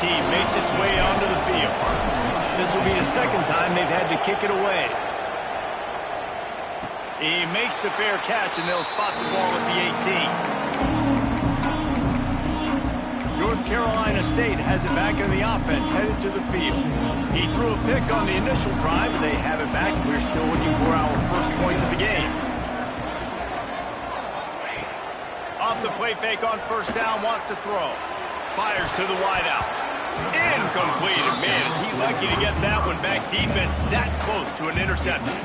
team makes its way onto the field. This will be the second time they've had to kick it away. He makes the fair catch, and they'll spot the ball at the 18. North Carolina State has it back in the offense, headed to the field. He threw a pick on the initial drive, and they have it back. We're still looking for our first points of the game. Off the play fake on first down, wants to throw. Fires to the wideout. Incomplete. And man, is he lucky to get that one back. Defense that close to an interception.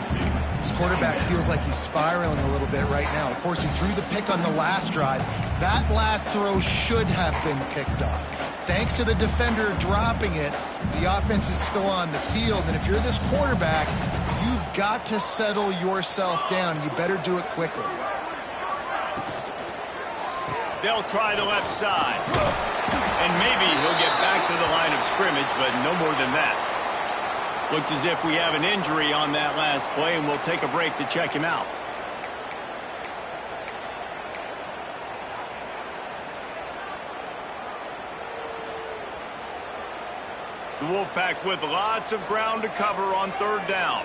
This quarterback feels like he's spiraling a little bit right now. Of course, he threw the pick on the last drive. That last throw should have been picked off. Thanks to the defender dropping it, the offense is still on the field. And if you're this quarterback, you've got to settle yourself down. You better do it quickly. They'll try the left side. And maybe he'll get back to the line of scrimmage, but no more than that. Looks as if we have an injury on that last play, and we'll take a break to check him out. The Wolfpack with lots of ground to cover on third down.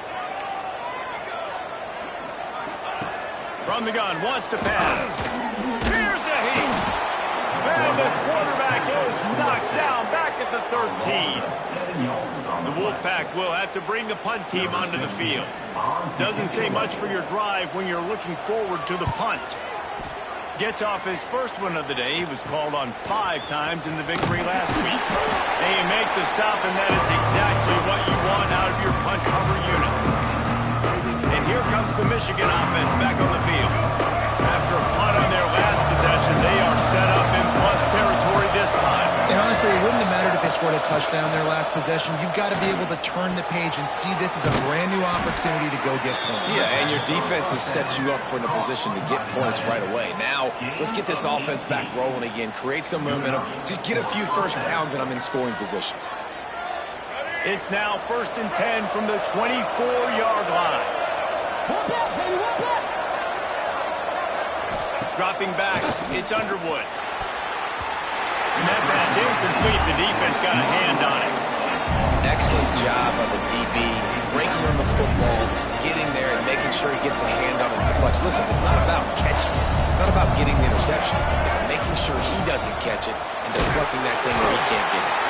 From the gun, wants to pass. Here's a heat. And the quarterback is knocked down back at the 13. The Wolfpack will have to bring the punt team onto the field. Doesn't say much for your drive when you're looking forward to the punt. Gets off his first one of the day. He was called on 5 times in the victory last week. They make the stop, and that is exactly what you want out of your punt cover unit. And here comes the Michigan offense back on the field. After a punt on their last possession, they are set up in plus territory this time. And honestly, it wouldn't have mattered if they scored a touchdown their last possession. You've got to be able to turn the page and see this as a brand new opportunity to go get points. Yeah, and your defense has set you up for the position to get points right away. Now, let's get this offense back rolling again, create some momentum, just get a few first downs, and I'm in scoring position. It's now 1st and 10 from the 24-yard line. Dropping back, it's Underwood. And that pass incomplete. The defense got a hand on it. Excellent job of the DB, breaking on the football, getting there and making sure he gets a hand on it and deflects. Listen, it's not about catching it. It's not about getting the interception. It's making sure he doesn't catch it and deflecting that thing where he can't get it.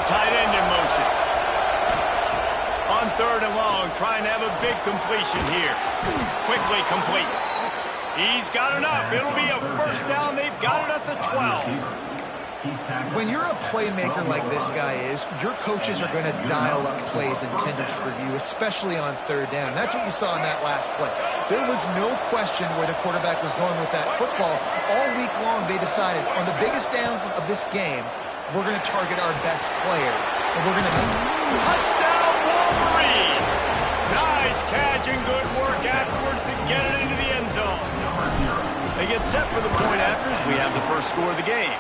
Tight end in motion. On 3rd and long, trying to have a big completion here. Quickly complete. He's got enough. It'll be a first down. They've got it at the 12. When you're a playmaker like this guy is, your coaches are going to dial up plays intended for you, especially on 3rd down. That's what you saw in that last play. There was no question where the quarterback was going with that football. All week long, they decided on the biggest downs of this game, we're going to target our best player, and we're going to... Touchdown, Wolverines! Nice catch and good work afterwards to get it into the end zone. They get set for the point after as we have the first score of the game.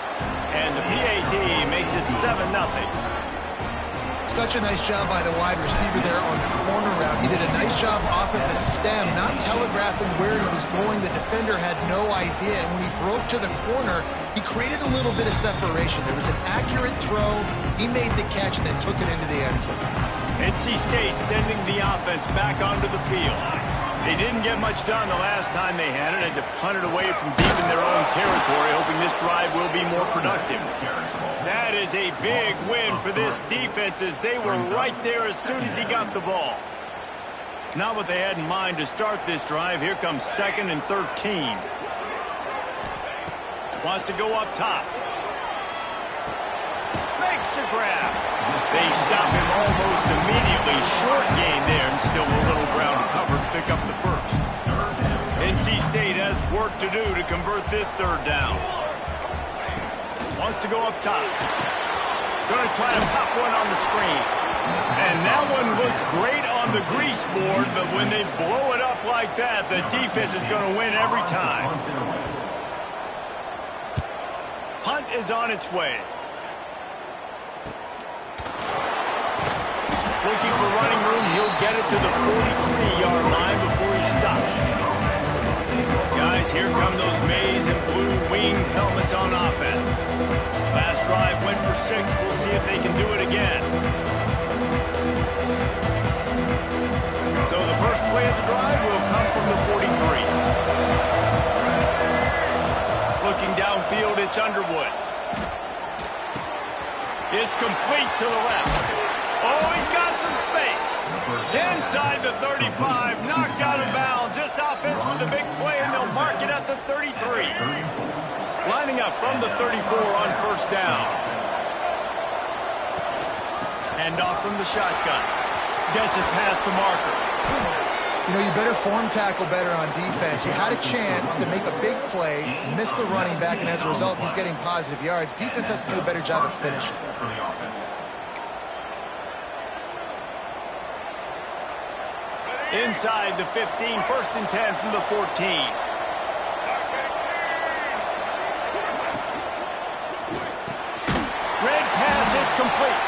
And the PAT makes it 7-0. Such a nice job by the wide receiver there on the corner route. He did a nice job off of the stem, not telegraphing where he was going. The defender had no idea. And when he broke to the corner, he created a little bit of separation. There was an accurate throw. He made the catch and then took it into the end zone. NC State sending the offense back onto the field. They didn't get much done the last time they had it. Had to punt it away from deep in their own territory, hoping this drive will be more productive. That is a big win for this defense as they were right there as soon as he got the ball. Not what they had in mind to start this drive. Here comes 2nd and 13. Wants to go up top. Makes the grab. They stop him almost immediately. Short gain there and still a little ground covered to pick up the first. NC State has work to do to convert this 3rd down. Wants to go up top. Going to try to pop one on the screen. And that one looked great on the grease board, but when they blow it up like that, the defense is going to win every time. Punt is on its way. Looking for running room. He'll get it to the 43-yard line before he stops. Guys, here come those maize and blue winged helmets on offense. Last drive went for 6. We'll see if they can do it again. So the first play of the drive will come from the 43. Looking downfield, it's Underwood. It's complete to the left. Oh, he's got some space. Inside the 35, knocked out of bounds. This offense with a big play, and they'll mark it at the 33. Lining up from the 34 on first down. Hand off from the shotgun. Gets it past the marker. You know, you better form tackle better on defense. You had a chance to make a big play, miss the running back, and as a result, he's getting positive yards. Defense has to do a better job of finishing. Inside the 15, 1st and 10 from the 14. Red pass, it's complete.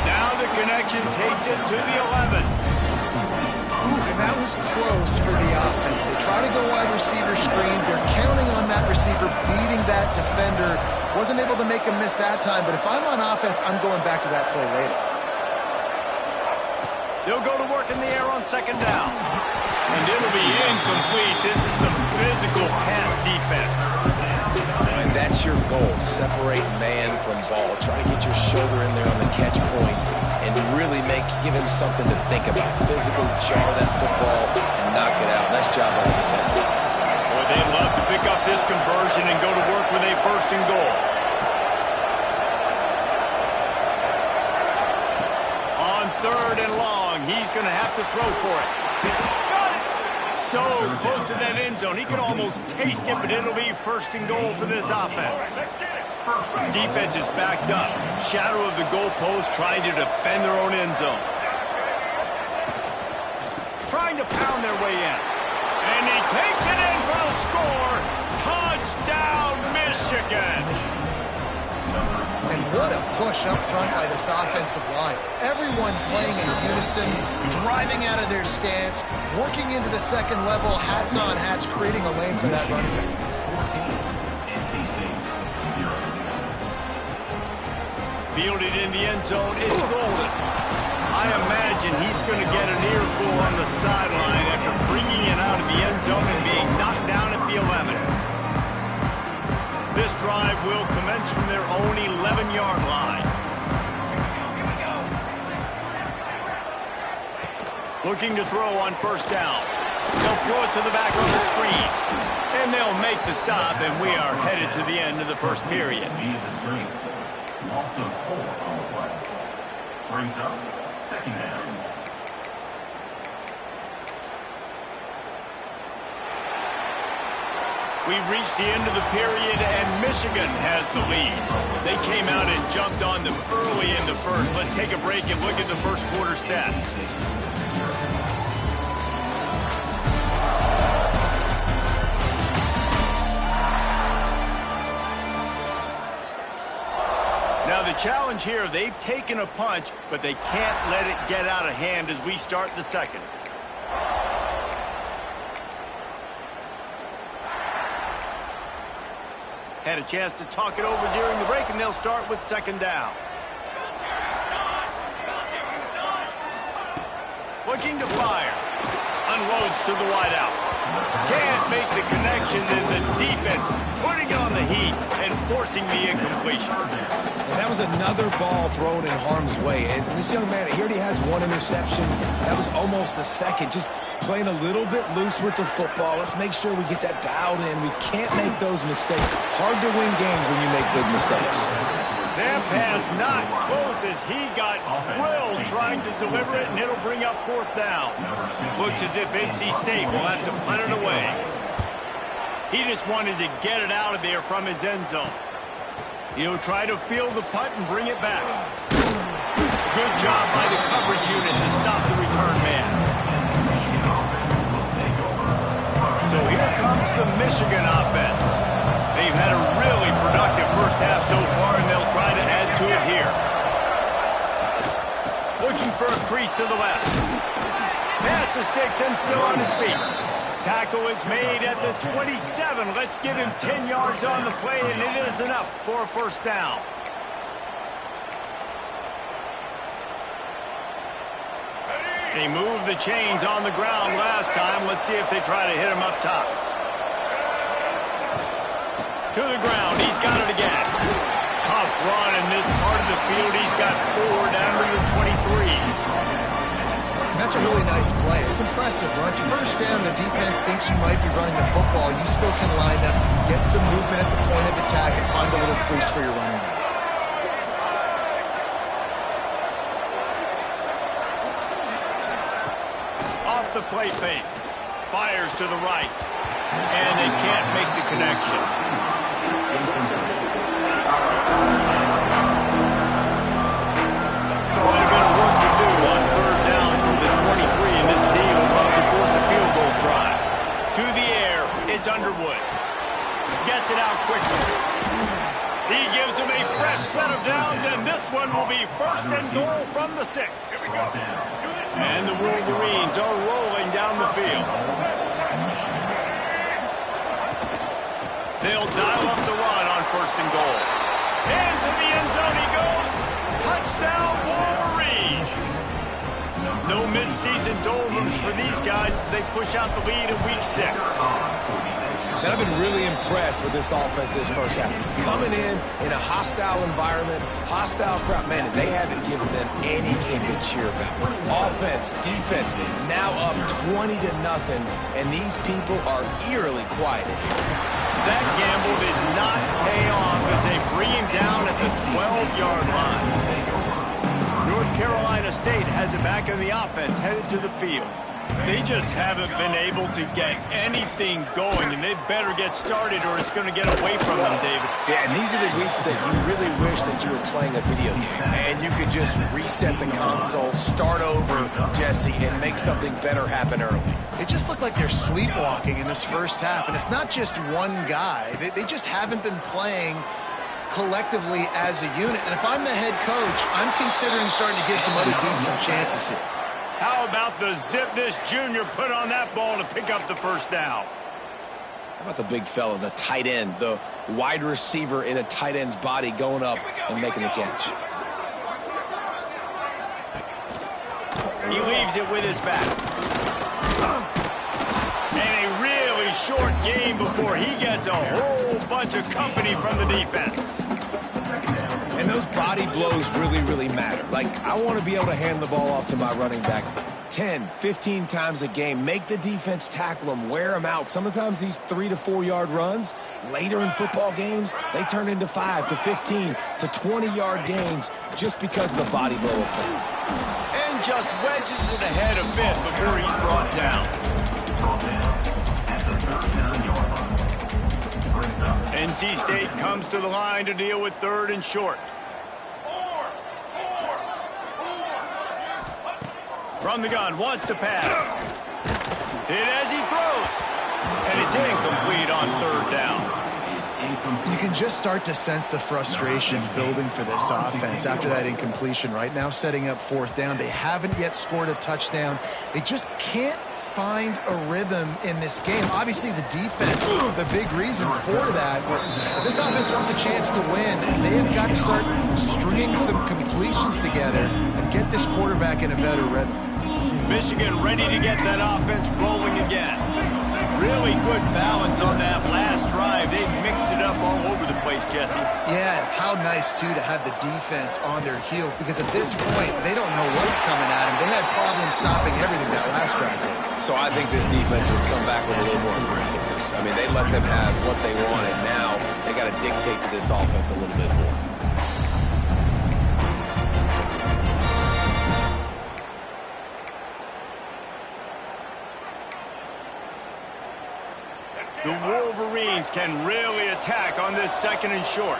Now the connection takes it to the 11. Ooh, and that was close for the offense. They try to go wide receiver screen. They're counting on that receiver beating that defender. Wasn't able to make him miss that time, but if I'm on offense, I'm going back to that play later. They'll go to work in the air on second down. And it'll be incomplete. This is some physical pass defense. And that's your goal. Separate man from ball. Try to get your shoulder in there on the catch point and really give him something to think about. Physically jar that football and knock it out. Nice job by the defender. Boy, they'd love to pick up this conversion and go to work with a 1st and goal. On 3rd and long, he's going to have to throw for it. Got it! So close to that end zone. He can almost taste it, but it'll be 1st and goal for this offense. Defense is backed up. Shadow of the goalpost trying to defend their own end zone. Trying to pound their way in. And he takes it in for the score. Touchdown, Michigan! And what a push up front by this offensive line. Everyone playing in unison, driving out of their stance, working into the second level, hats on hats, creating a lane for that running back. Fielded in the end zone, it's golden. I imagine he's going to get an earful on the sideline after bringing it out of the end zone and being knocked down at the 11. This drive will commence from their own 11-yard line. Looking to throw on first down. They'll throw it to the back on the screen. And they'll make the stop, and we are headed to the end of the first period. Also 4 on the play. Brings up second down. We've reached the end of the period, and Michigan has the lead. They came out and jumped on them early in the first. Let's take a break and look at the first quarter stats. Now the challenge here, they've taken a punch, but they can't let it get out of hand as we start the second. Had a chance to talk it over during the break, and they'll start with second down. Looking to fire. Unloads to the wideout. Can't make the connection, and the defense putting on the heat and forcing the incompletion. And that was another ball thrown in harm's way. And this young man, he already has 1 interception. That was almost a second. Just playing a little bit loose with the football. Let's make sure we get that dialed in. We can't make those mistakes. Hard to win games when you make big mistakes. That pass not close as he got drilled trying to deliver it, and it'll bring up 4th down. Looks as if NC State will have to punt it away. He just wanted to get it out of there from his end zone. He'll try to field the punt and bring it back. Good job by the coverage unit to stop the return man. So here comes the Michigan offense. They've had a really productive first half so far, and they'll try to add to it here. Looking for a crease to the left. Pass the sticks and still on his feet. Tackle is made at the 27. Let's give him 10 yards on the play, and it is enough for a first down. They moved the chains on the ground last time. Let's see if they try to hit him up top. To the ground. He's got it again. Tough run in this part of the field. He's got 4 down to the 23. That's a really nice play. It's impressive. When it's first down, the defense thinks you might be running the football. You still can line up, get some movement at the point of attack, and find a little crease for your running back. Off the play fake. Fires to the right. And they can't make the connection. Quite a bit of work to do on third down from the 23, and this D will probably force a field goal try. To the air, it's Underwood. Gets it out quickly. He gives him a fresh set of downs, and this one will be first and goal from the 6. And the Wolverines are rolling down the field. They'll dial up the run on first and goal. And to the end zone he goes. Touchdown, Wolverines. No midseason doldrums for these guys as they push out the lead in week 6. And I've been really impressed with this offense this first half. Coming in a hostile environment, hostile crowd, man, they haven't given them anything to cheer about. Offense, defense, now up 20-0, and these people are eerily quiet in here. That gamble did not pay off as they bring him down at the 12-yard line. North Carolina State has it back in the offense, headed to the field. They just haven't been able to get anything going, and they better get started or it's going to get away from them, David. Yeah, and these are the weeks that you really wish that you were playing a video game, and you could just reset the console, start over, Jesse, and make something better happen early. They just look like they're sleepwalking in this first half, and it's not just one guy. They just haven't been playing collectively as a unit. And if I'm the head coach, I'm considering starting to give some other dudes some chances here. How about the zip this junior put on that ball to pick up the first down? How about the big fella, the tight end, the wide receiver in a tight end's body going up and making the catch? He leaves it with his back. And a really short game before he gets a whole bunch of company from the defense. And those body blows really, really matter. Like, I want to be able to hand the ball off to my running back 10, 15 times a game. Make the defense tackle them, wear them out. Sometimes these 3 to 4 yard runs, later in football games, they turn into 5 to 15 to 20-yard gains just because of the body blow effect. And just wedges it ahead a bit before he's brought down. NC State comes to the line to deal with third and short. From the gun, wants to pass. Hit as he throws. And it's incomplete on third down. You can just start to sense the frustration building for this offense after that incompletion. Right now, setting up fourth down. They haven't yet scored a touchdown. They just can't find a rhythm in this game. Obviously, the defense, the big reason for that. But if this offense wants a chance to win, they have got to start stringing some completions together and get this quarterback in a better rhythm. Michigan ready to get that offense rolling again. Really good balance on that last drive. They mixed it up all over the place, Jesse. Yeah, how nice, too, to have the defense on their heels, because at this point, they don't know what's coming at them. They had problems stopping everything that last drive. So I think this defense would come back with a little more aggressiveness. I mean, they let them have what they wanted. Now they got to dictate to this offense a little bit more. The Wolverines can really attack on this second and short.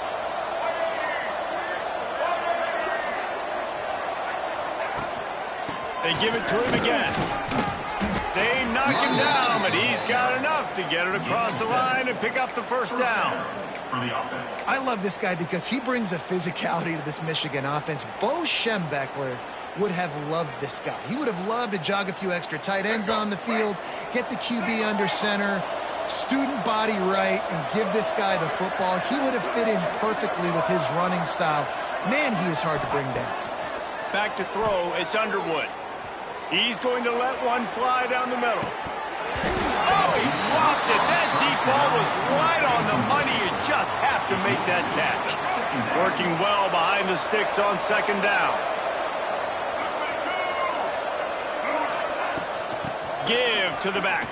They give it to him again. They knock him down, but he's got enough to get it across the line and pick up the first down. I love this guy because he brings a physicality to this Michigan offense. Bo Schembechler would have loved this guy. He would have loved to jog a few extra tight ends on the field, get the QB under center, student body right, and give this guy the football. He would have fit in perfectly with his running style. Man, he is hard to bring down. Back to throw, it's Underwood. He's going to let one fly down the middle. Oh, he dropped it. That deep ball was right on the money. You just have to make that catch. Working well behind the sticks on second down. Give to the back.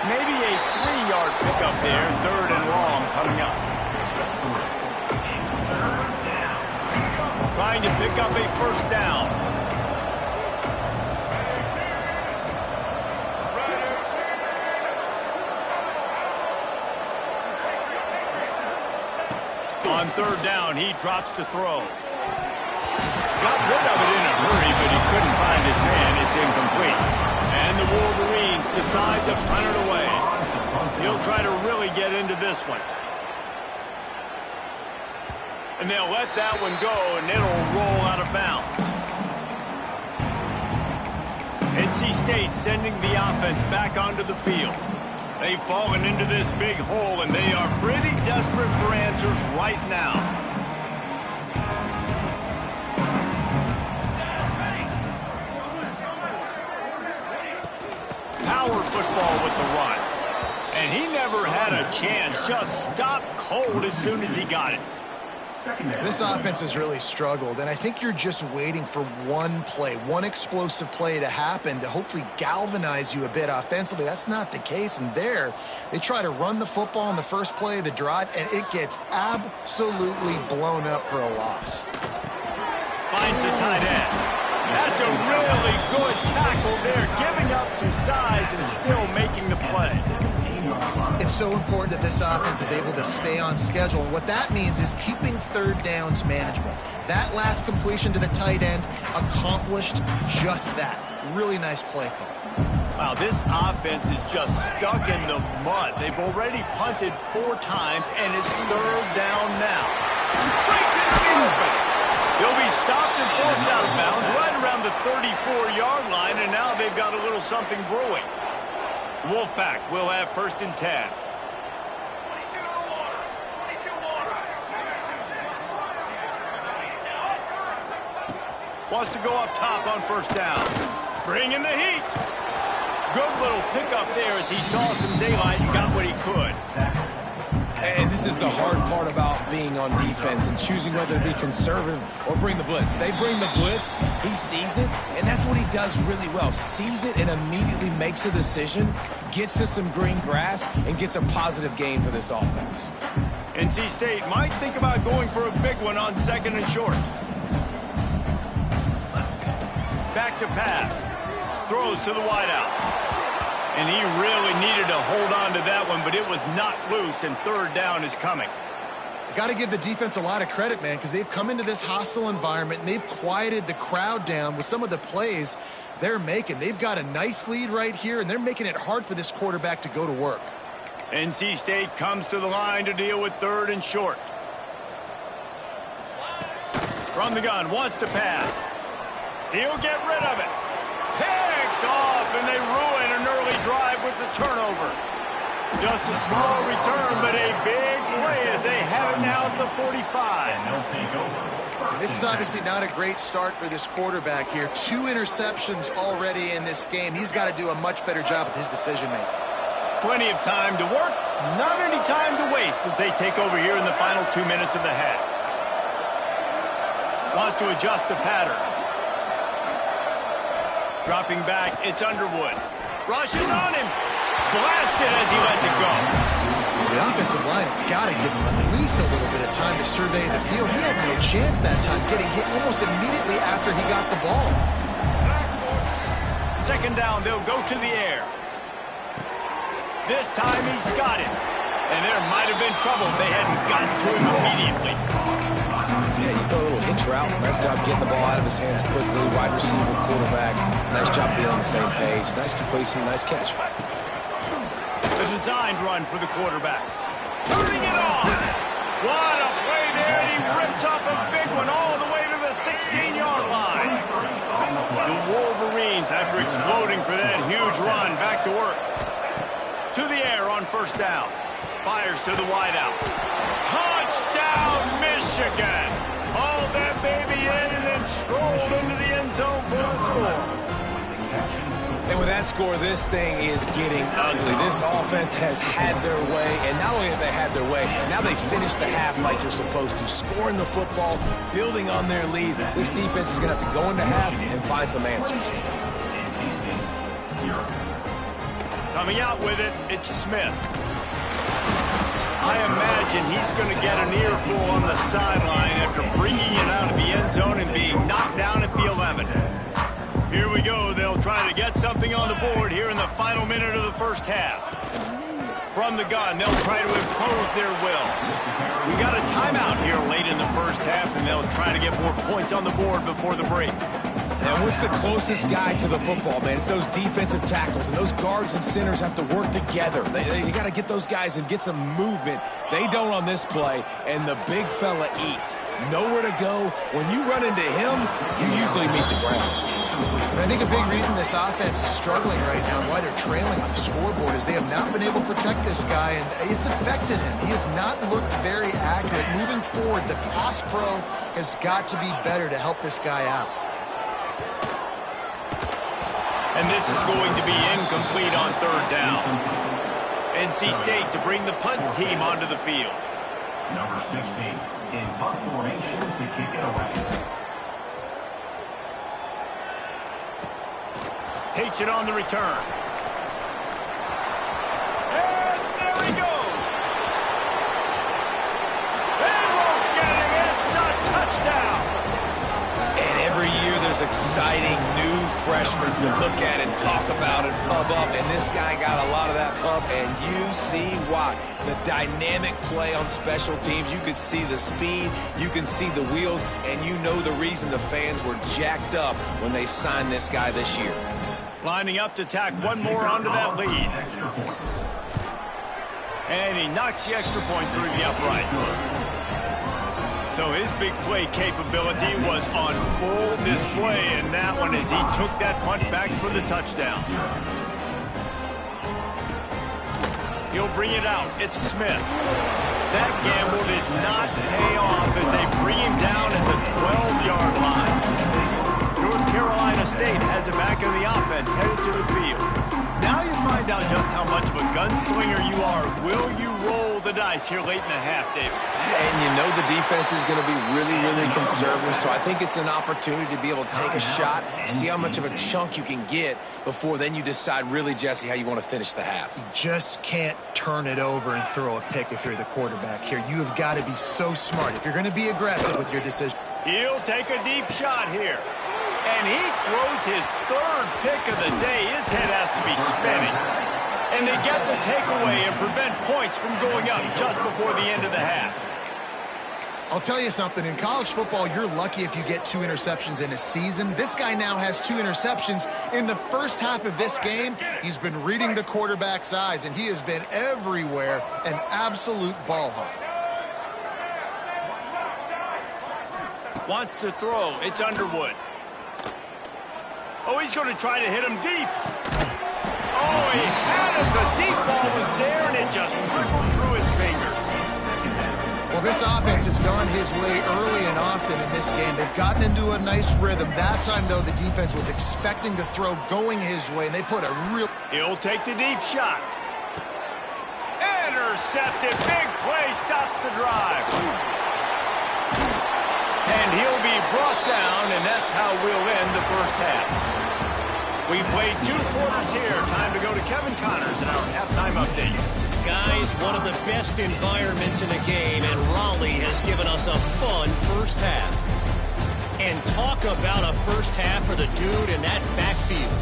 Maybe a 3-yard pickup there. Third and long coming up. Trying to pick up a first down. On third down, he drops to throw. Got rid of it in a hurry, but he couldn't find his man. It's incomplete. And the Wolverines decide to punt it away. He'll try to really get into this one. And they'll let that one go, and it'll roll out of bounds. NC State sending the offense back onto the field. They've fallen into this big hole, and they are pretty desperate for answers right now. Power football with the run. And he never had a chance. Just stopped cold as soon as he got it. This offense has really struggled, and I think you're just waiting for one play, one explosive play to happen to hopefully galvanize you a bit offensively. That's not the case, and there, they try to run the football in the first play of the drive, and it gets absolutely blown up for a loss. Finds the tight end. That's a really good tackle there, giving up some size and still making the play. It's so important that this offense is able to stay on schedule. And what that means is keeping third downs manageable. That last completion to the tight end accomplished just that. Really nice play call. Wow, this offense is just stuck in the mud. They've already punted 4 times, and it's third down now. Breaks it open. He'll be stopped and forced out of bounds right around the 34-yard line, and now they've got a little something brewing. Wolfpack will have first and 10. Wants to go up top on first down. Bring in the heat. Good little pickup there as he saw some daylight and got what he could. And this is the hard part about being on defense and choosing whether to be conservative or bring the blitz. They bring the blitz, he sees it, and that's what he does really well. Sees it and immediately makes a decision, gets to some green grass, and gets a positive gain for this offense. NC State might think about going for a big one on second and short. Back to pass. Throws to the wideout. And he really needed to hold on to that one, but it was not loose, and third down is coming. Got to give the defense a lot of credit, man, because they've come into this hostile environment, and they've quieted the crowd down with some of the plays they're making. They've got a nice lead right here, and they're making it hard for this quarterback to go to work. NC State comes to the line to deal with third and short. From the gun, wants to pass. He'll get rid of it. Picked off, and they ruin an early drive with the turnover. Just a small return, but a big play as they have it now at the 45. This is obviously not a great start for this quarterback here. 2 interceptions already in this game. He's got to do a much better job with his decision-making. Plenty of time to work, not any time to waste as they take over here in the final 2 minutes of the half. Wants to adjust the pattern. Dropping back, it's Underwood. Rushes on him. Blasted as he lets it go. The offensive line has got to give him at least a little bit of time to survey the field. He had no chance that time, getting hit almost immediately after he got the ball. Second down, they'll go to the air. This time he's got it. And there might have been trouble if they hadn't gotten to him immediately. Yeah, you throw a little Hitch route. Nice job getting the ball out of his hands quickly. Wide receiver, quarterback. Nice job being on the same page. Nice completion, nice catch. The designed run for the quarterback. Turning it on. What a play there. He rips off a big one all the way to the 16-yard line. The Wolverines, after exploding for that huge run, back to work. To the air on first down. Fires to the wideout. Touchdown, Michigan. Hauled that baby in and then strolled into the end zone for the score. And with that score, this thing is getting ugly. This offense has had their way, and not only have they had their way, now they finish the half like you're supposed to, scoring the football, building on their lead. This defense is going to have to go into half and find some answers. Coming out with it, it's Smith. I imagine he's going to get an earful on the sideline after bringing it out of the end zone and being knocked down at the 11. Here we go. They'll try to get something on the board here in the final minute of the first half. From the gun, they'll try to impose their will. We got a timeout here late in the first half, and they'll try to get more points on the board before the break. And what's the closest guy to the football, man? It's those defensive tackles, and those guards and centers have to work together. They got to get those guys and get some movement. They don't on this play, and the big fella eats. Nowhere to go. When you run into him, you usually meet the ground. And I think a big reason this offense is struggling right now and why they're trailing on the scoreboard is they have not been able to protect this guy, and it's affected him. He has not looked very accurate. Moving forward, the pass pro has got to be better to help this guy out. And this is going to be incomplete on third down. NC State to bring the punt team onto the field. Number 16 in punt formation to kick it away. Takes it on the return. And there he goes. They won't get him. It's a touchdown. And every year there's exciting new freshmen to look at and talk about and pump up. And this guy got a lot of that pump, and you see why. The dynamic play on special teams. You could see the speed. You can see the wheels. And you know the reason the fans were jacked up when they signed this guy this year. Lining up to tack one more onto that lead. And he knocks the extra point through the uprights. So his big play capability was on full display in that one as he took that punt back for the touchdown. He'll bring it out. It's Smith. That gamble did not pay off as they bring him down at the 12-yard line. North Carolina State has it back in the offense, headed to the field. Now you find out just how much of a gunslinger you are. Will you roll the dice here late in the half, David? And you know the defense is going to be really, really conservative, so I think it's an opportunity to be able to take a shot, see how much of a chunk you can get before then you decide really, Jesse, how you want to finish the half. You just can't turn it over and throw a pick if you're the quarterback here. You have got to be so smart if you're going to be aggressive with your decision. He'll take a deep shot here. And he throws his third pick of the day. His head has to be spinning. And they get the takeaway and prevent points from going up just before the end of the half. I'll tell you something. In college football, you're lucky if you get 2 interceptions in a season. This guy now has 2 interceptions. In the first half of this game, he's been reading the quarterback's eyes, and he has been everywhere, an absolute ball hawk. Wants to throw. It's Underwood. Oh, he's going to try to hit him deep. Oh, he had it. The deep ball was there, and it just trickled through his fingers. Well, this offense has gone his way early and often in this game. They've gotten into a nice rhythm. That time, though, the defense was expecting to throw going his way, and they put a real... He'll take the deep shot. Intercepted. Big play stops the drive. And he'll be brought down, and that's how we'll end the first half. We played 2 quarters here. Time to go to Kevin Connors in our halftime update. Guys, one of the best environments in the game, and Raleigh has given us a fun first half. And talk about a first half for the dude in that backfield.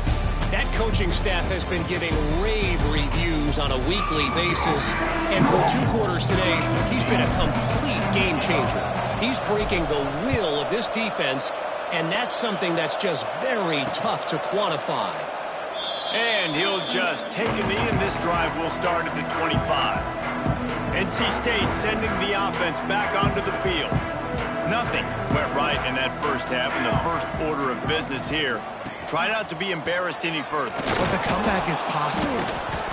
That coaching staff has been giving rave reviews on a weekly basis. And for 2 quarters today, he's been a complete game changer. He's breaking the will of this defense, and that's something that's just very tough to quantify. And he'll just take a knee, and this drive will start at the 25. NC State sending the offense back onto the field. Nothing went right in that first half, and the first order of business here. Try not to be embarrassed any further. But the comeback is possible.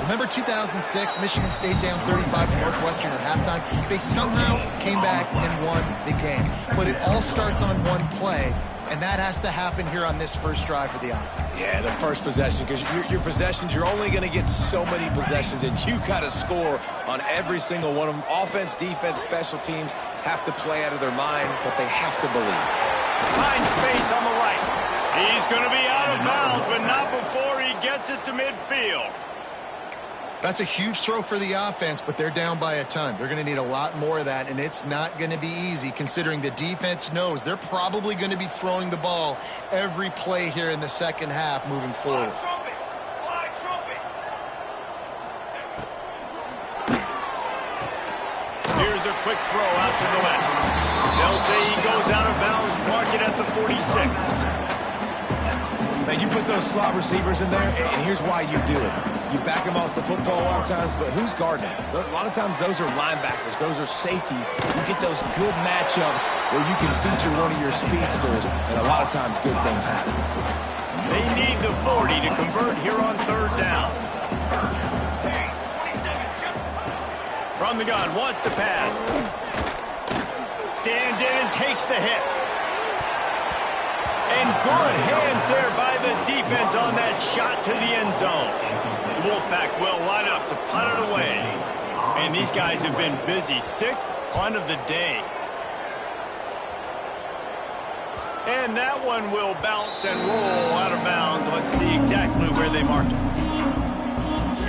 Remember 2006, Michigan State down 35 to Northwestern at halftime? They somehow came back and won the game. But it all starts on one play, and that has to happen here on this first drive for the offense. Yeah, the first possession, because your possessions, you're only going to get so many possessions, and you got to score on every single one of them. Offense, defense, special teams have to play out of their mind, but they have to believe. Find space on the right. He's going to be out of bounds, but not before he gets it to midfield. That's a huge throw for the offense, but they're down by a ton. They're going to need a lot more of that, and it's not going to be easy considering the defense knows they're probably going to be throwing the ball every play here in the second half moving forward. Here's a quick throw out to the left. They'll say he goes out of bounds, mark it at the 46. Now, you put those slot receivers in there, and here's why you do it. You back them off the football a lot of times, but who's guarding them? A lot of times those are linebackers. Those are safeties. You get those good matchups where you can feature one of your speedsters, and a lot of times good things happen. They need the 40 to convert here on third down. From the gun, wants to pass. Stands in and takes the hit. And good hands there by the defense on that shot to the end zone. The Wolfpack will line up to punt it away. And these guys have been busy. 6th punt of the day. And that one will bounce and roll out of bounds. Let's see exactly where they mark it.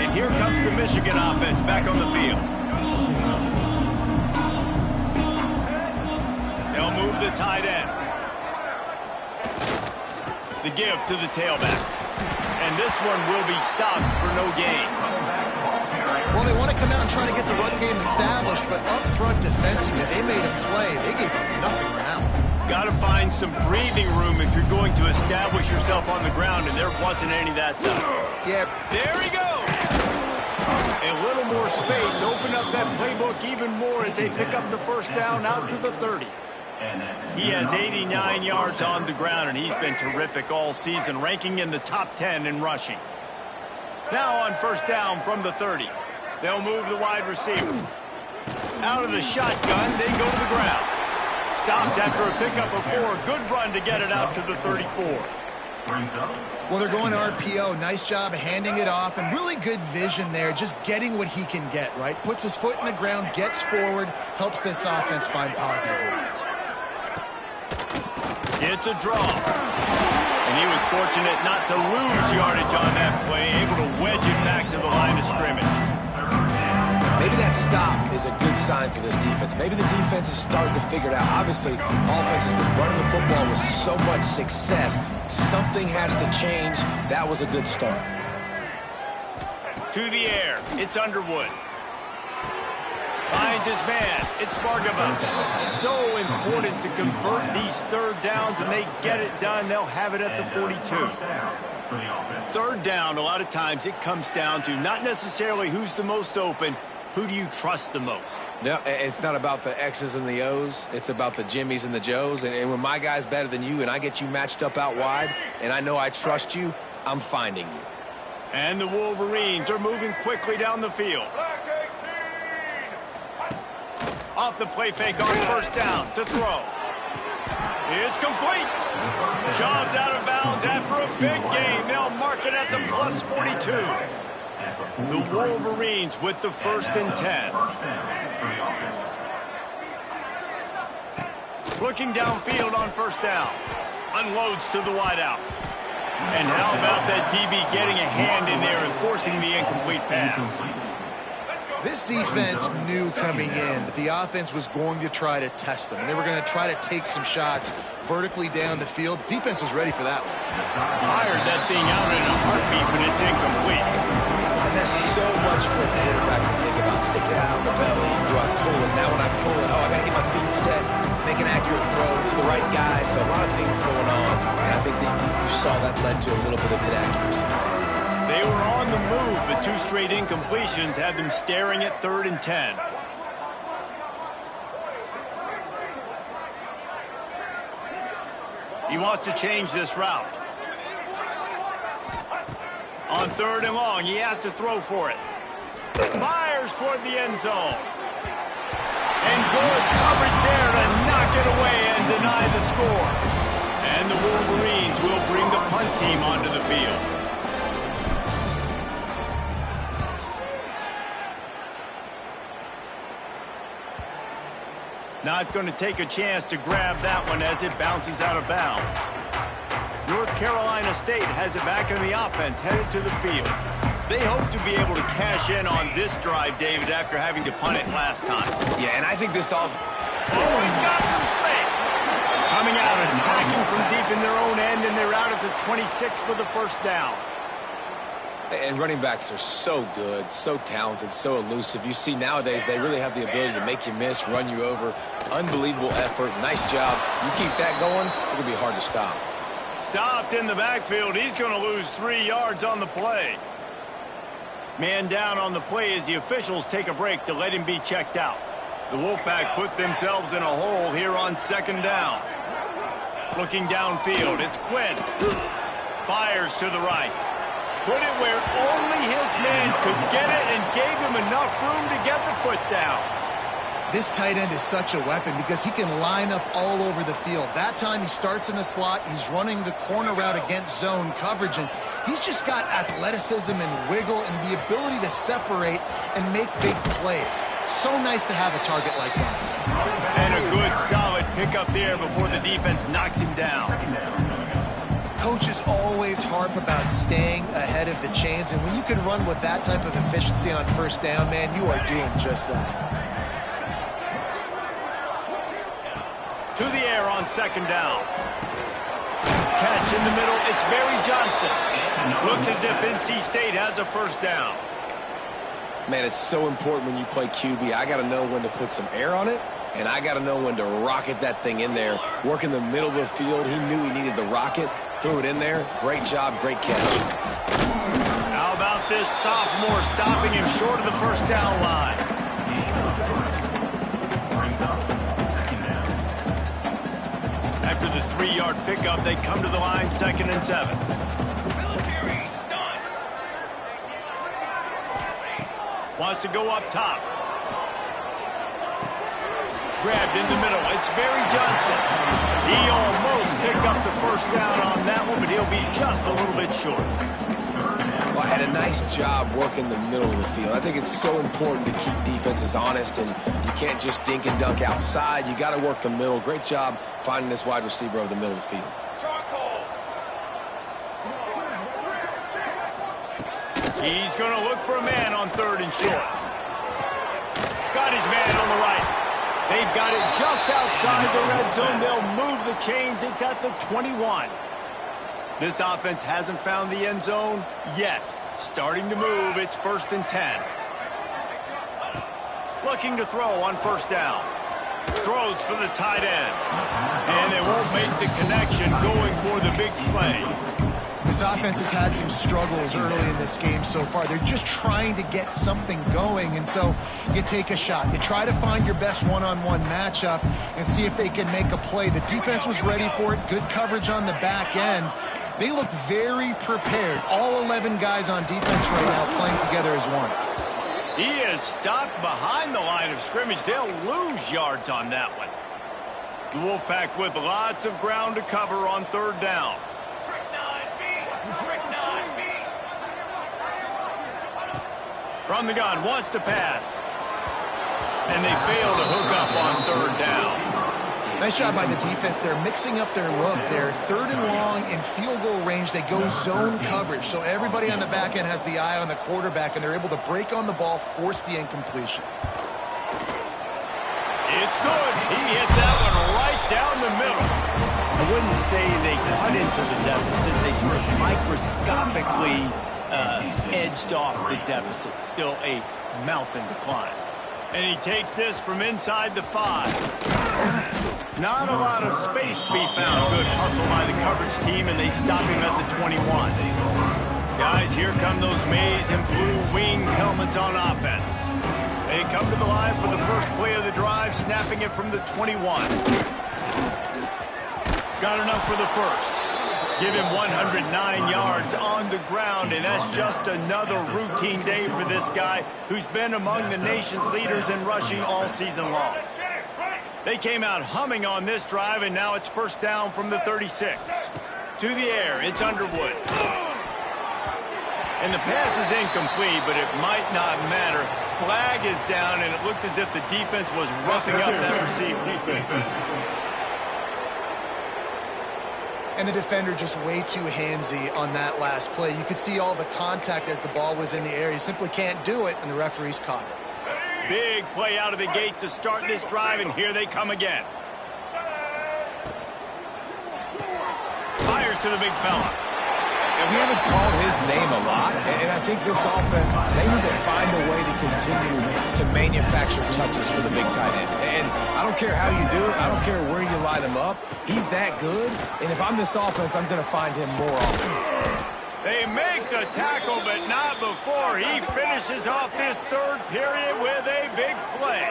And here comes the Michigan offense back on the field. They'll move the tight end. The give to the tailback. And this one will be stopped for no gain. Well, they want to come out and try to get the run game established, but up front defensively, they made a play. They gave nothing around. Got to find some breathing room if you're going to establish yourself on the ground, and there wasn't any that time. Yeah. There he goes. A little more space. Open up that playbook even more as they pick up the first down out to the 30. He has 89 yards on the ground, and he's been terrific all season, ranking in the top 10 in rushing. Now on first down from the 30. They'll move the wide receiver. Out of the shotgun, they go to the ground. Stopped after a pickup of 4. Good run to get it out to the 34. Well, they're going RPO. Nice job handing it off, and really good vision there, just getting what he can get, right? Puts his foot in the ground, gets forward, helps this offense find positive runs. It's a draw. And he was fortunate not to lose yardage on that play, able to wedge it back to the line of scrimmage. Maybe that stop is a good sign for this defense. Maybe the defense is starting to figure it out. Obviously, offense has been running the football with so much success. Something has to change. That was a good start. To the air. It's Underwood. Finds his man. It's Bargava. So important to convert these third downs, and they get it done. They'll have it at the 42. Third down, a lot of times it comes down to not necessarily who's the most open, who do you trust the most? Yeah, it's not about the X's and the O's. It's about the Jimmys and the Joes. And when my guy's better than you and I get you matched up out wide and I know I trust you, I'm finding you. And the Wolverines are moving quickly down the field. Off the play fake on first down to throw. It's complete. Shoved out of bounds after a big gain. They'll mark it at the plus 42. The Wolverines with the 1st and 10. Looking downfield on first down. Unloads to the wideout. And how about that DB getting a hand in there and forcing the incomplete pass? This defense knew coming in that the offense was going to try to test them. They were going to try to take some shots vertically down the field. Defense was ready for that one. Fired that thing out in a heartbeat, but it's incomplete. And there's so much for a quarterback to think about. Stick it out in the belly. Do I pull it? Now when I pull it, I got to get my feet set, make an accurate throw to the right guy. So a lot of things going on. And I think that you saw that led to a little bit of inaccuracy. They were on the move, but 2 straight incompletions had them staring at 3rd and 10. He wants to change this route. On 3rd and long, he has to throw for it. Fires toward the end zone. And good coverage there to knock it away and deny the score. And the Wolverines will bring the punt team onto the field. Not going to take a chance to grab that one as it bounces out of bounds. North Carolina State has it back in the offense, headed to the field. They hope to be able to cash in on this drive, David, after having to punt it last time. Yeah, and I think this all... Oh, he's got some space. Coming out, attacking from deep in their own end, and they're out at the 26 for the first down. And running backs are so good, so talented, so elusive. You see nowadays they really have the ability to make you miss, run you over. Unbelievable effort. Nice job. You keep that going, it'll be hard to stop. Stopped in the backfield. He's going to lose 3 yards on the play. Man down on the play as the officials take a break to let him be checked out. The Wolfpack put themselves in a hole here on 2nd down. Looking downfield, it's Quinn. Fires to the right. Put it where only his man could get it and gave him enough room to get the foot down. This tight end is such a weapon because he can line up all over the field. That time he starts in the slot, he's running the corner route against zone coverage, and he's just got athleticism and wiggle and the ability to separate and make big plays. So nice to have a target like that. And a good solid pickup there before the defense knocks him down. Coaches always harp about staying ahead of the chains, and when you can run with that type of efficiency on 1st down, man, you are doing just that. To the air on 2nd down. Catch in the middle, it's Barry Johnson. Looks as if NC State has a 1st down. Man, it's so important when you play QB. I got to know when to put some air on it, and I got to know when to rocket that thing in there. Work in the middle of the field. He knew he needed the rocket. Threw it in there. Great job, great catch. How about this sophomore stopping him short of the 1st down line? After the 3-yard pickup, they come to the line 2nd and 7. Wants to go up top. Grabbed in the middle. It's Barry Johnson. He almost picked up the 1st down on that one, but he'll be just a little bit short. Well, had a nice job working the middle of the field. I think it's so important to keep defenses honest, and you can't just dink and dunk outside. You got to work the middle. Great job finding this wide receiver over the middle of the field. He's going to look for a man on 3rd and short. Got his man on the right. They've got it just outside the red zone. They'll move the chains. It's at the 21. This offense hasn't found the end zone yet. Starting to move. It's 1st and 10. Looking to throw on 1st down. Throws for the tight end. And they won't make the connection going for the big play. This offense has had some struggles early in this game so far. They're just trying to get something going, and so you take a shot. You try to find your best one-on-one matchup and see if they can make a play. The defense was ready for it. Good coverage on the back end. They look very prepared. All 11 guys on defense right now playing together as one. He is stopped behind the line of scrimmage. They'll lose yards on that one. The Wolfpack with lots of ground to cover on 3rd down. From the gun, wants to pass. And they fail to hook up on 3rd down. Nice job by the defense. They're mixing up their look. They're 3rd and long in field goal range. They go zone coverage. So everybody on the back end has the eye on the quarterback, and they're able to break on the ball, force the incompletion. It's good. He hit that one right down the middle. I wouldn't say they cut into the deficit. They sort of microscopically edged off the deficit. Still a mountain to climb. And he takes this from inside the 5. Not a lot of space to be found. Good hustle by the coverage team, and they stop him at the 21. Guys, here come those maize and blue wing helmets on offense. They come to the line for the first play of the drive, snapping it from the 21. Got enough for the first. Give him 109 yards on the ground, and that's just another routine day for this guy who's been among the nation's leaders in rushing all season long. They came out humming on this drive, and now it's first down from the 36. To the air, it's Underwood. And the pass is incomplete, but it might not matter. Flag is down, and it looked as if the defense was roughing up that receiver. And the defender just way too handsy on that last play. You could see all the contact as the ball was in the air. You simply can't do it, and the referees caught it. Big play out of the gate to start this drive, and here they come again. Fires to the big fella. And we haven't called his name a lot, and I think this offense, they need to find a way to continue to manufacture touches for the big tight end. And I don't care how you do it. I don't care where you line him up. He's that good, and if I'm this offense, I'm going to find him more often. They make the tackle, but not before he finishes off this third period with a big play.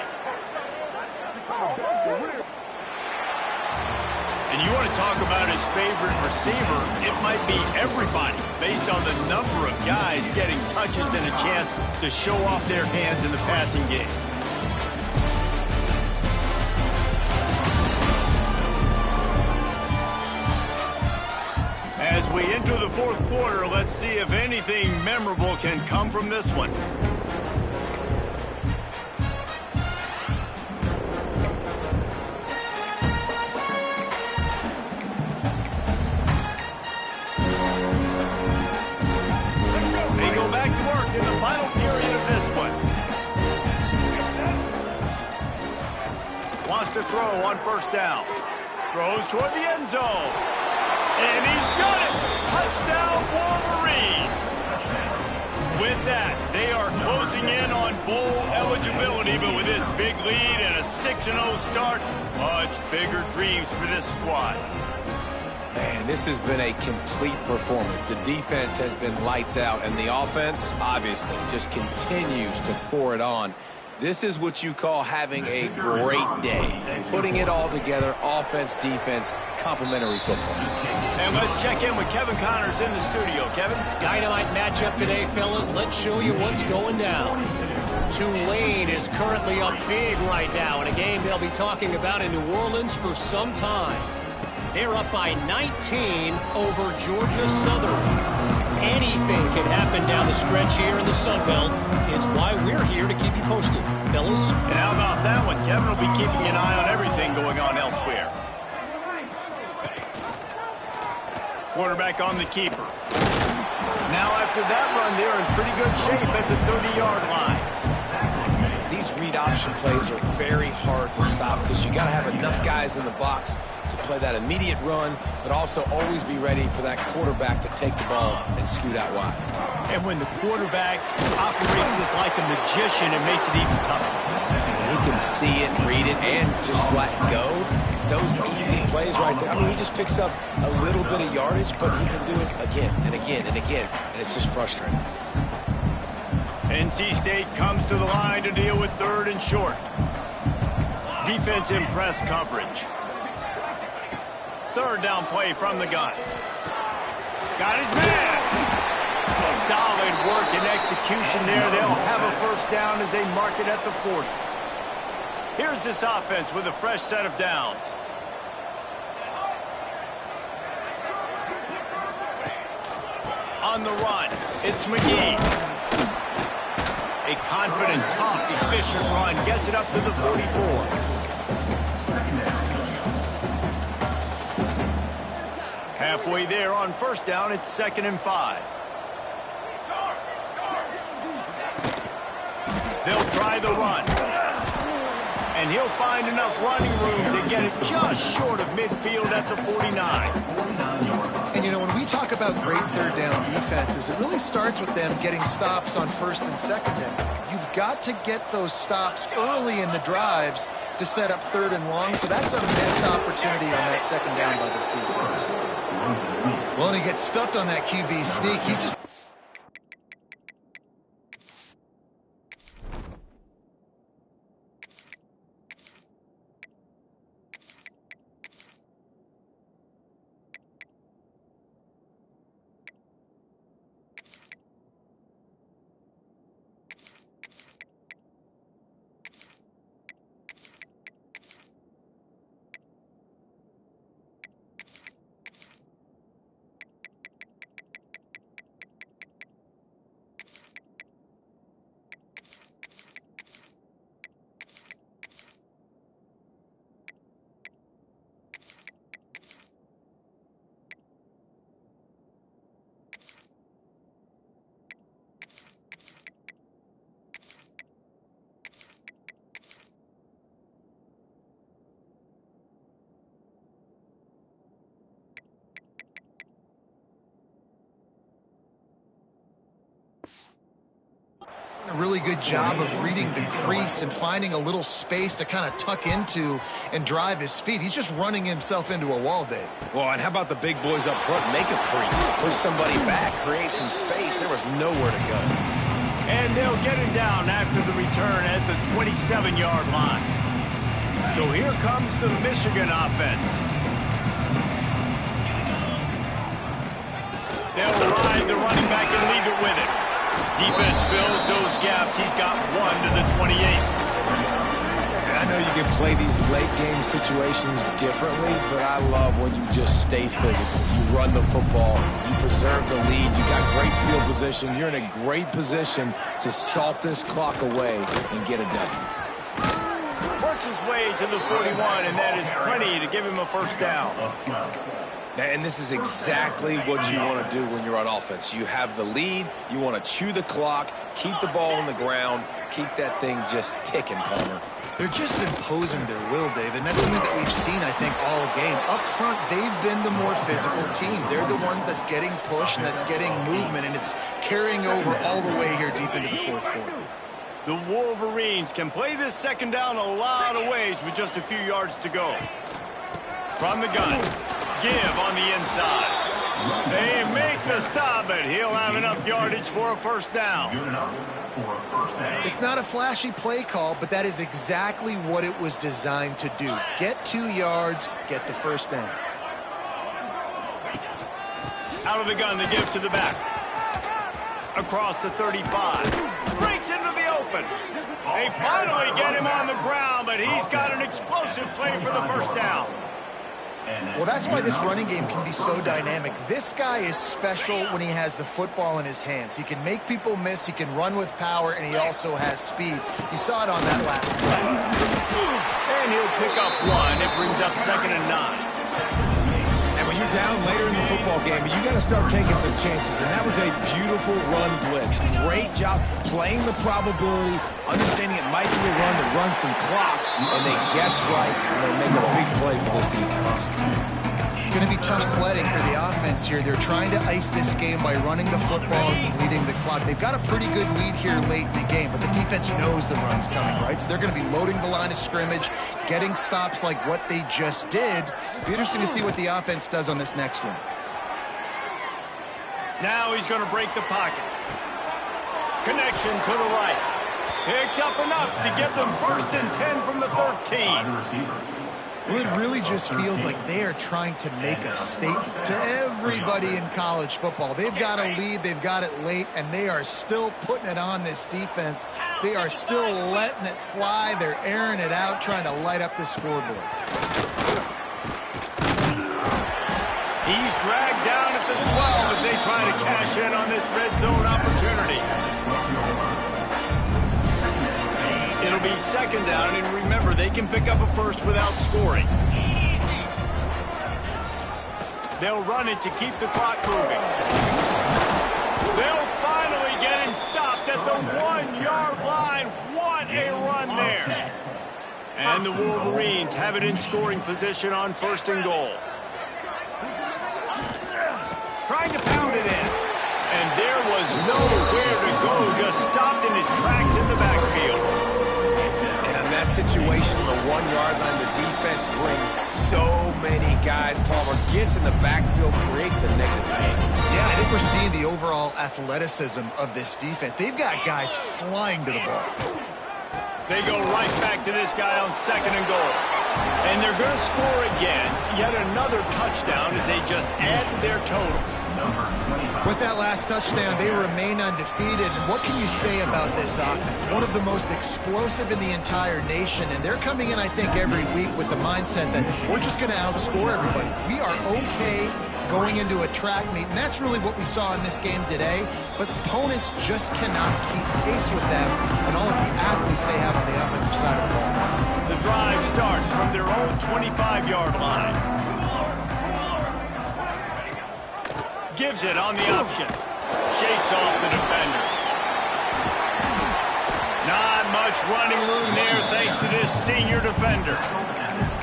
And you want to talk about his favorite receiver, it might be everybody, based on the number of guys getting touches and a chance to show off their hands in the passing game. As we enter the fourth quarter, let's see if anything memorable can come from this one. In the final period of this one. Wants to throw on first down. Throws toward the end zone. And he's got it. Touchdown, Wolverines. With that, they are closing in on bowl eligibility, but with this big lead and a 6-0 start, much bigger dreams for this squad. Man, this has been a complete performance. The defense has been lights out, and the offense, obviously, just continues to pour it on. This is what you call having a great day. Putting it all together, offense, defense, complimentary football. And let's check in with Kevin Connors in the studio. Kevin? Dynamite matchup today, fellas. Let's show you what's going down. Tulane is currently up big right now in a game they'll be talking about in New Orleans for some time. They're up by 19 over Georgia Southern. Anything can happen down the stretch here in the Sun Belt. It's why we're here to keep you posted, fellas. And how about that one? Kevin will be keeping an eye on everything going on elsewhere. Quarterback on the keeper. Now after that run, they're in pretty good shape at the 30-yard line. These read option plays are very hard to stop because you got to have enough guys in the box to play that immediate run, but also always be ready for that quarterback to take the ball and scoot out wide. And when the quarterback operates this like a magician, it makes it even tougher. And he can see it, read it, and just flat go. Those easy plays right there. I mean, he just picks up a little bit of yardage, but he can do it again and again and again, and it's just frustrating. NC State comes to the line to deal with third and short. Defense in press coverage. Third down play from the gun. Got his man. Solid work and execution there. They'll have a first down as they mark it at the 40. Here's this offense with a fresh set of downs. On the run, it's McGee. A confident, tough, efficient run gets it up to the 44. Halfway there on first down, it's 2nd and 5. They'll try the run. And he'll find enough running room to get it just short of midfield at the 49. And, you know, when we talk about great third down defenses, it really starts with them getting stops on 1st and 2nd down. You've got to get those stops early in the drives to set up 3rd and long, so that's a missed opportunity on that 2nd down by this defense. Well, and he gets stuffed on that QB sneak. He's just... A really good job of reading the crease and finding a little space to kind of tuck into and drive his feet. He's just running himself into a wall, Dave. Well, and how about the big boys up front? Make a crease, push somebody back, create some space. There was nowhere to go. And they'll get him down after the return at the 27-yard line. So here comes the Michigan offense. They'll ride the running back and leave it with him. Defense fills those gaps. He's got 1 to the 28. And I know you can play these late game situations differently, but I love when you just stay physical. You run the football, you preserve the lead, you got great field position, you're in a great position to salt this clock away and get a W. Works his way to the 41, and that is plenty to give him a first down. And this is exactly what you want to do when you're on offense. You have the lead, you want to chew the clock, keep the ball on the ground, keep that thing just ticking, Palmer. They're just imposing their will, Dave, and that's something that we've seen, I think, all game. Up front, they've been the more physical team. They're the ones that's getting pushed and that's getting movement, and it's carrying over all the way here deep into the 4th quarter. The Wolverines can play this 2nd down a lot of ways with just a few yards to go. From the gun. Give on the inside. They make the stop, but he'll have enough yardage for a first down. It's not a flashy play call, but that is exactly what it was designed to do. Get 2 yards, get the first down. Out of the gun to give to the back. Across the 35. Breaks into the open. They finally get him on the ground, but he's got an explosive play for the first down. Well, that's why this running game can be so dynamic. This guy is special when he has the football in his hands. He can make people miss, he can run with power, and he also has speed. You saw it on that last play. And he'll pick up 1. It brings up 2nd and 9. And when you're down later in the football game, you got to start taking some chances. And that was a beautiful run blitz. Great job playing the probability, understanding it might be a run to run some clock, and they guess right, and they make a big play for this defense. It's going to be tough sledding for the offense here. They're trying to ice this game by running the football and leading the clock. They've got a pretty good lead here late in the game, but the defense knows the run's coming, right? So they're going to be loading the line of scrimmage, getting stops like what they just did. It'll be interesting to see what the offense does on this next one. Now he's going to break the pocket. Connection to the right. Picks up enough to get them 1st and 10 from the 13. Well, it really just feels like they are trying to make a statement to everybody in college football. They've got a lead, they've got it late, and they are still putting it on this defense. They are still letting it fly. They're airing it out, trying to light up the scoreboard. He's dragged down at the 12 as they try to cash in on this red zone opportunity. It'll be 2nd down, and remember, they can pick up a first without scoring. They'll run it to keep the clock moving. They'll finally get him stopped at the 1-yard line. What a run there. And the Wolverines have it in scoring position on 1st and goal. Trying to pound it in. And there was nowhere to go, just stopped in his tracks in the backfield. And in that situation, the 1-yard line, the defense brings so many guys. Palmer gets in the backfield, creates the negative change. Yeah, I think we're seeing the overall athleticism of this defense. They've got guys flying to the ball. They go right back to this guy on 2nd and goal. And they're going to score again. Yet another touchdown as they just add to their total. With that last touchdown, they remain undefeated. And what can you say about this offense? One of the most explosive in the entire nation. And they're coming in, I think, every week with the mindset that we're just going to outscore everybody. We are okay going into a track meet, and that's really what we saw in this game today. But opponents just cannot keep pace with them and all of the athletes they have on the offensive side of the ball. The drive starts from their own 25-yard line. Gives it on the option. Shakes off the defender. Not much running room there thanks to this senior defender.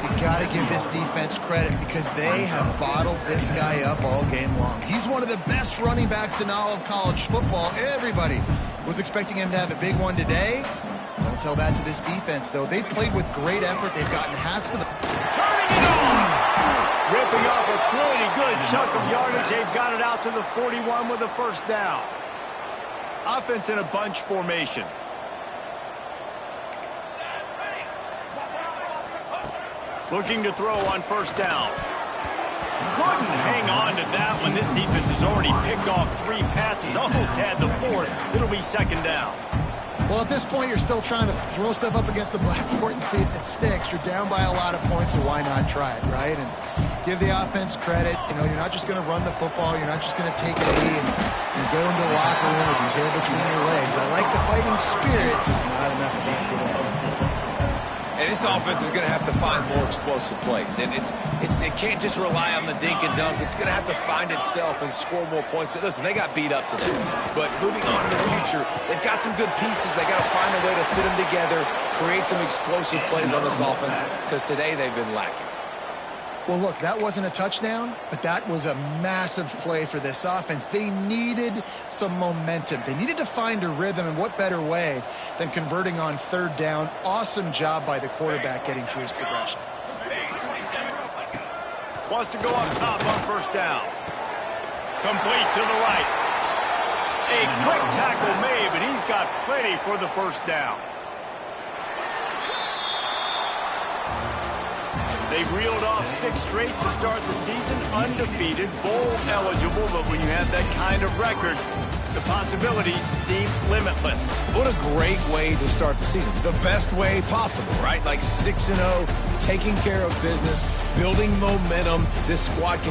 You got to give this defense credit because they have bottled this guy up all game long. He's one of the best running backs in all of college football. Everybody was expecting him to have a big one today. Don't tell that to this defense, though. They played with great effort. They've gotten hats to the... Turning it on! Ripping off a pretty good chunk of yardage. They've got it out to the 41 with a 1st down. Offense in a bunch formation. Looking to throw on 1st down. Couldn't hang on to that one. This defense has already picked off 3 passes. Almost had the 4th. It'll be 2nd down. Well, at this point, you're still trying to throw stuff up against the blackboard and see if it sticks. You're down by a lot of points, so why not try it, right? And give the offense credit. You know, you're not just going to run the football. You're not just going to take a knee and go into the locker room with your tail between your legs. I like the fighting spirit, just not enough of that today. And this offense is going to have to find more explosive plays. And it can't just rely on the dink and dunk. It's going to have to find itself and score more points. Listen, they got beat up today. But moving on in the future, they've got some good pieces. They got to find a way to fit them together, create some explosive plays on this offense, because today they've been lacking. Well, look, that wasn't a touchdown, but that was a massive play for this offense. They needed some momentum. They needed to find a rhythm, and what better way than converting on 3rd down. Awesome job by the quarterback getting through his progression. Wants to go up top on 1st down. Complete to the right. A quick tackle made, but he's got plenty for the 1st down. They've reeled off 6 straight to start the season, undefeated, bowl eligible, but when you have that kind of record, the possibilities seem limitless. What a great way to start the season. The best way possible, right? Like 6-0, taking care of business, building momentum. This squad can